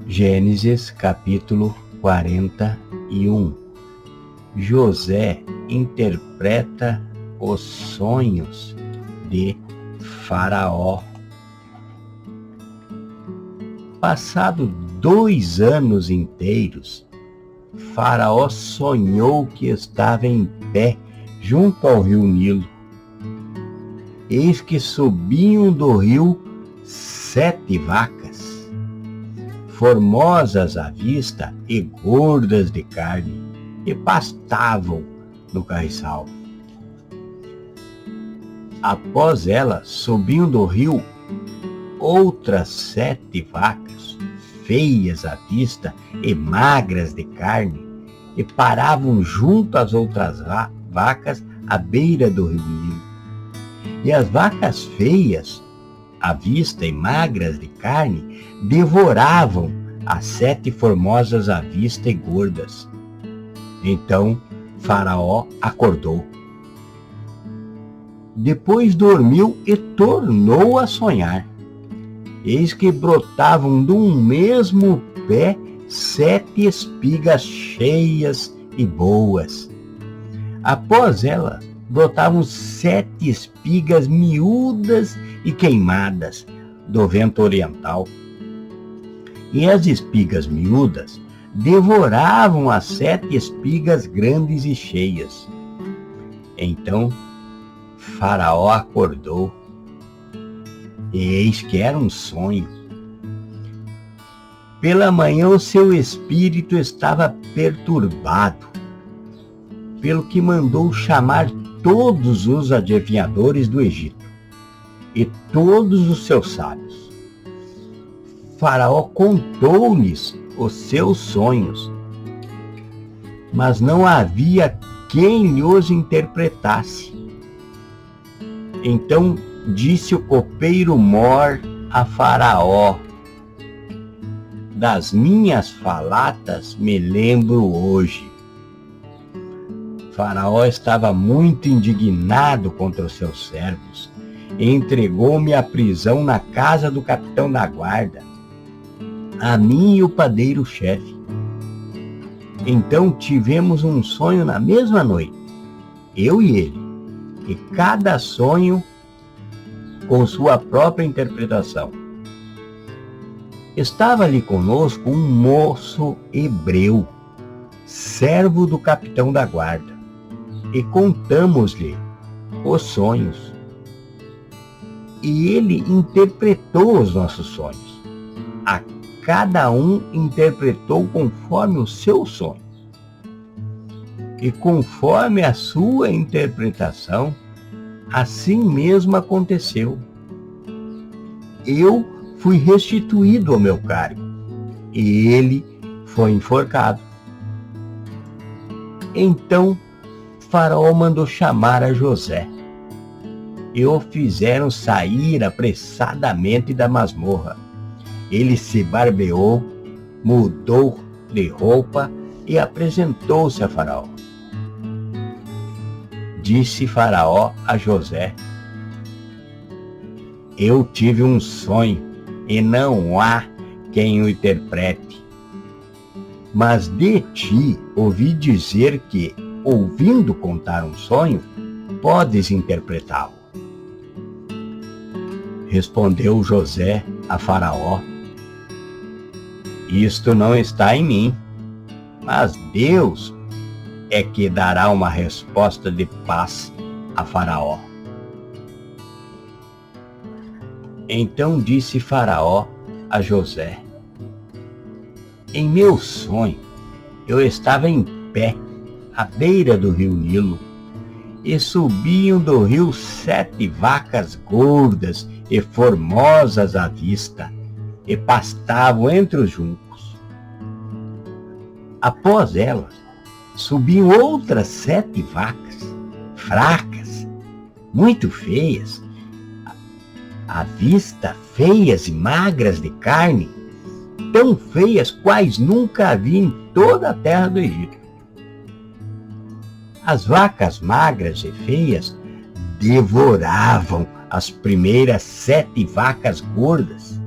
Gênesis capítulo 41. José interpreta os sonhos de Faraó. Passado 2 anos inteiros, Faraó sonhou que estava em pé junto ao rio Nilo. Eis que subiam do rio 7 vacas, formosas à vista e gordas de carne, e pastavam no carriçal. Após elas, subiam do rio outras 7 vacas, feias à vista e magras de carne, e paravam junto às outras vacas à beira do rio Nilo. E as vacas feias, à vista e magras de carne, devoravam as 7 formosas à vista e gordas. Então Faraó acordou. Depois dormiu e tornou a sonhar. Eis que brotavam de um mesmo pé 7 espigas cheias e boas. Após ela, brotavam 7 espigas miúdas e queimadas do vento oriental. E as espigas miúdas devoravam as 7 espigas grandes e cheias. Então Faraó acordou, e eis que era um sonho. Pela manhã o seu espírito estava perturbado, pelo que mandou chamar todos os adivinhadores do Egito e todos os seus sábios. Faraó contou-lhes os seus sonhos, mas não havia quem lhes interpretasse. Então disse o copeiro Mor a Faraó: das minhas falatas me lembro hoje. Faraó estava muito indignado contra os seus servos e entregou-me à prisão na casa do capitão da guarda, a mim e o padeiro-chefe. Então tivemos um sonho na mesma noite, eu e ele, e cada sonho com sua própria interpretação. Estava ali conosco um moço hebreu, servo do capitão da guarda, e contamos-lhe os sonhos. E ele interpretou os nossos sonhos. A cada um interpretou conforme o seu sonho. E conforme a sua interpretação, assim mesmo aconteceu. Eu fui restituído ao meu cargo, e ele foi enforcado. Então Faraó mandou chamar a José, e o fizeram sair apressadamente da masmorra. Ele se barbeou, mudou de roupa e apresentou-se a Faraó. Disse Faraó a José: eu tive um sonho, e não há quem o interprete. Mas de ti ouvi dizer que, ouvindo contar um sonho, podes interpretá-lo. Respondeu José a Faraó: isto não está em mim, mas Deus é que dará uma resposta de paz a Faraó. Então disse Faraó a José: em meu sonho eu estava em pé à beira do rio Nilo, e subiam do rio 7 vacas gordas e formosas à vista, e pastavam entre os juncos. Após elas, subiam outras 7 vacas, fracas, muito feias, à vista feias e magras de carne, tão feias quais nunca havia em toda a terra do Egito. As vacas magras e feias devoravam as primeiras 7 vacas gordas,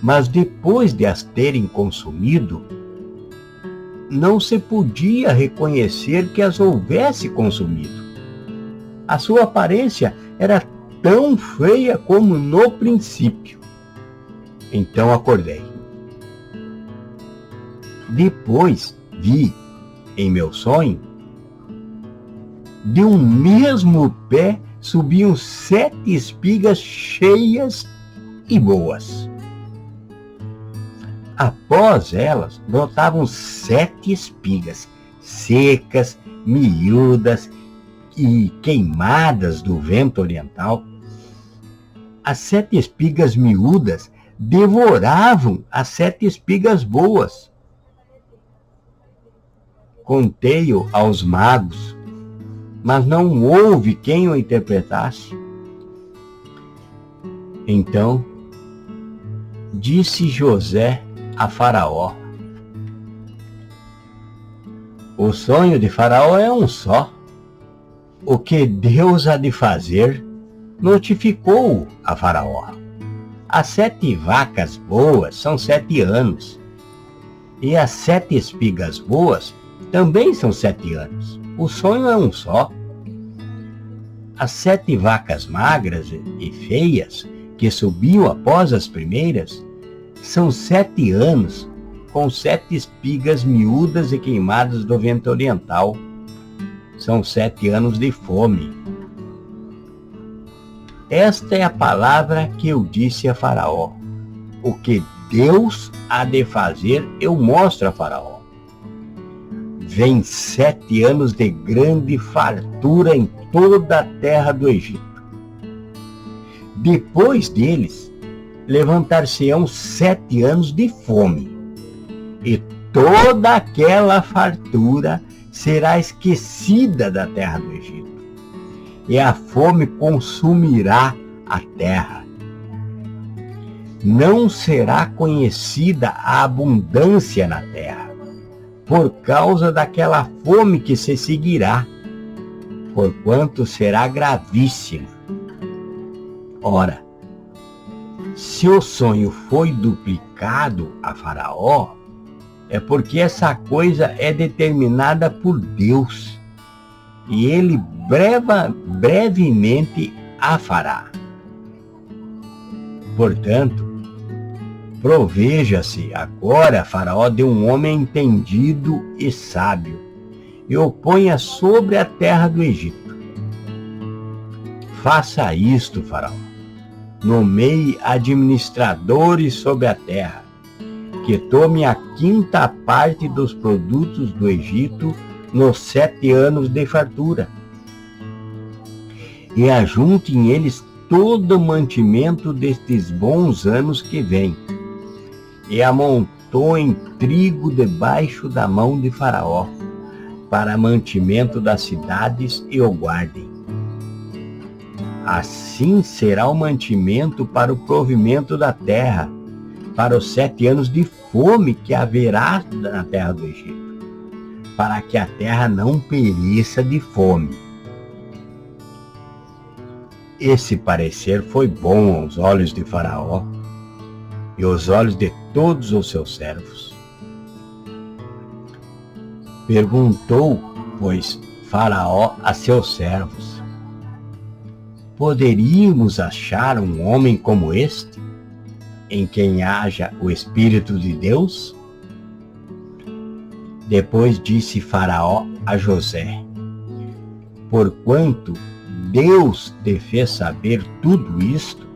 Mas depois de as terem consumido, não se podia reconhecer que as houvesse consumido. A sua aparência era tão feia como no princípio. Então acordei. Depois vi, em meu sonho, de um mesmo pé subiam 7 espigas cheias e boas. Após elas, brotavam 7 espigas secas, miúdas e queimadas do vento oriental. As 7 espigas miúdas devoravam as 7 espigas boas. Contei-o aos magos, mas não houve quem o interpretasse. Então, disse José a Faraó: o sonho de Faraó é um só. O que Deus há de fazer, notificou a Faraó. As 7 vacas boas são 7 anos, e as 7 espigas boas também são 7 anos. O sonho é um só. As 7 vacas magras e feias, que subiam após as primeiras, são 7 anos, com 7 espigas miúdas e queimadas do vento oriental. São 7 anos de fome. Esta é a palavra que eu disse a Faraó. O que Deus há de fazer, eu mostro a Faraó. Vem 7 anos de grande fartura em toda a terra do Egito. Depois deles, levantar-se-ão 7 anos de fome, e toda aquela fartura será esquecida da terra do Egito, e a fome consumirá a terra. Não será conhecida a abundância na terra, por causa daquela fome que se seguirá, porquanto será gravíssima. Ora, se o sonho foi duplicado a Faraó, é porque essa coisa é determinada por Deus, e ele brevemente a fará. Portanto, proveja-se agora, Faraó, de um homem entendido e sábio, e o ponha sobre a terra do Egito. Faça isto, Faraó. Nomeie administradores sobre a terra, que tome a 5ª parte dos produtos do Egito nos 7 anos de fartura, e ajuntem eles todo o mantimento destes bons anos que vêm, e amontoem trigo debaixo da mão de Faraó, para mantimento das cidades, e o guardem. Assim será o mantimento para o provimento da terra, para os 7 anos de fome que haverá na terra do Egito, para que a terra não pereça de fome. Esse parecer foi bom aos olhos de Faraó e aos olhos de todos os seus servos. Perguntou, pois, Faraó a seus servos: poderíamos achar um homem como este, em quem haja o Espírito de Deus? Depois disse Faraó a José: porquanto Deus te fez saber tudo isto,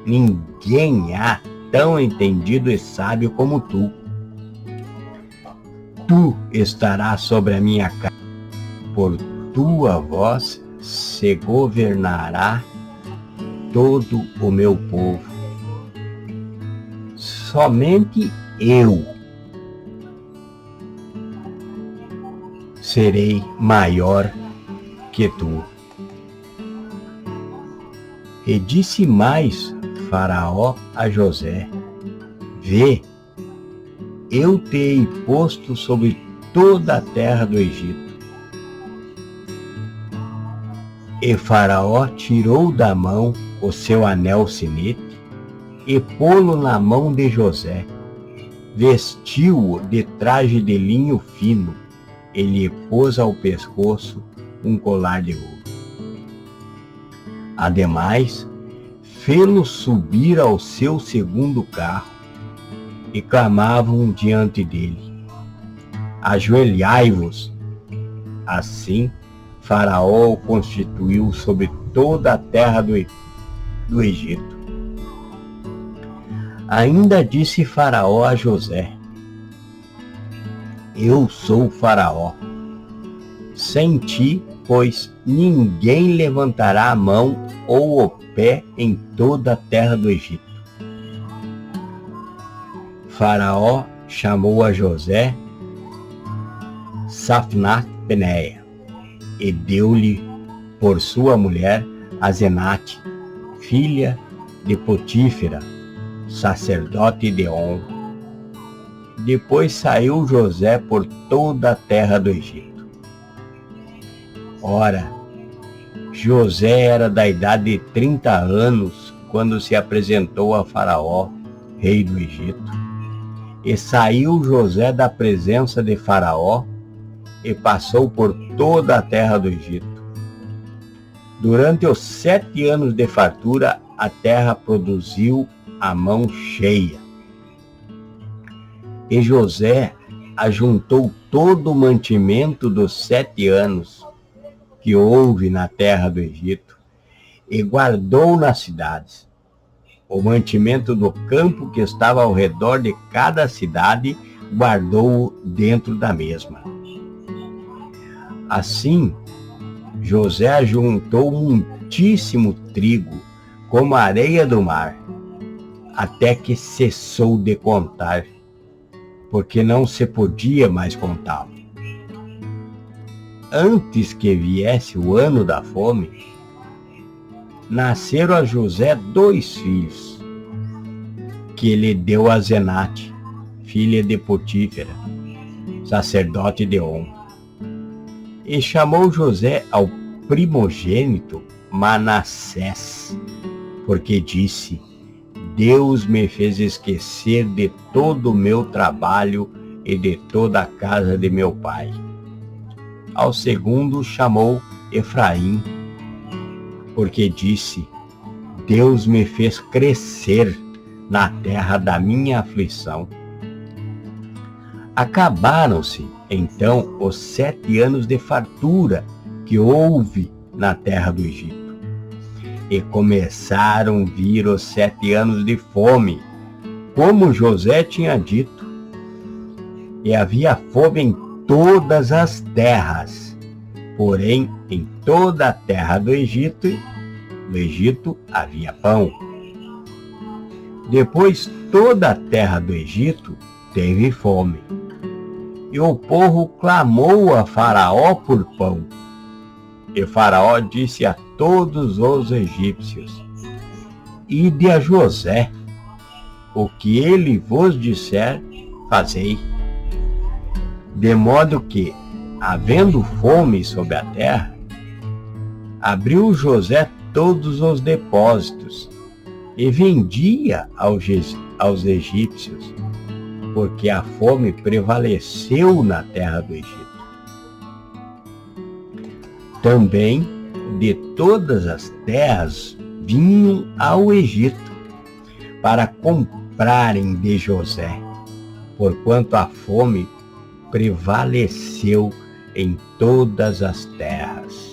ninguém há tão entendido e sábio como tu. Tu estarás sobre a minha casa, por tua voz se governará todo o meu povo. Somente eu serei maior que tu. E disse mais Faraó a José: vê, eu te hei posto sobre toda a terra do Egito. E Faraó tirou da mão o seu anel sinete e pô-lo na mão de José. Vestiu-o de traje de linho fino e lhe pôs ao pescoço um colar de ouro. Ademais, fê-lo subir ao seu segundo carro e clamavam diante dele: ajoelhai-vos. Assim, Faraó o constituiu sobre toda a terra do Egito. Ainda disse Faraó a José: eu sou Faraó. Sem ti, pois, ninguém levantará a mão ou o pé em toda a terra do Egito. Faraó chamou a José Safnat-Paneia e deu-lhe por sua mulher Asenate, filha de Potífera, sacerdote de On. Depois saiu José por toda a terra do Egito. Ora, José era da idade de 30 anos quando se apresentou a Faraó, rei do Egito. E saiu José da presença de Faraó e passou por toda a terra do Egito. Durante os 7 anos de fartura, a terra produziu a mão cheia. E José ajuntou todo o mantimento dos 7 anos que houve na terra do Egito e guardou nas cidades. O mantimento do campo que estava ao redor de cada cidade guardou dentro da mesma. Assim, José ajuntou muitíssimo trigo, como a areia do mar, até que cessou de contar, porque não se podia mais contá-lo. Antes que viesse o ano da fome, nasceram a José 2 filhos, que ele deu a Asenate, filha de Potífera, sacerdote de On. E chamou José ao primogênito Manassés, porque disse: Deus me fez esquecer de todo o meu trabalho e de toda a casa de meu pai. Ao segundo chamou Efraim, porque disse: Deus me fez crescer na terra da minha aflição. Acabaram-se, então, os 7 anos de fartura que houve na terra do Egito. E começaram a vir os 7 anos de fome, como José tinha dito. E havia fome em todas as terras, porém, em toda a terra do Egito havia pão. Depois, toda a terra do Egito teve fome. E o povo clamou a Faraó por pão. E Faraó disse a todos os egípcios: Ide a José, o que ele vos disser, fazei. De modo que, havendo fome sobre a terra, abriu José todos os depósitos e vendia aos egípcios, porque a fome prevaleceu na terra do Egito. Também de todas as terras vinham ao Egito para comprarem de José, porquanto a fome prevaleceu em todas as terras.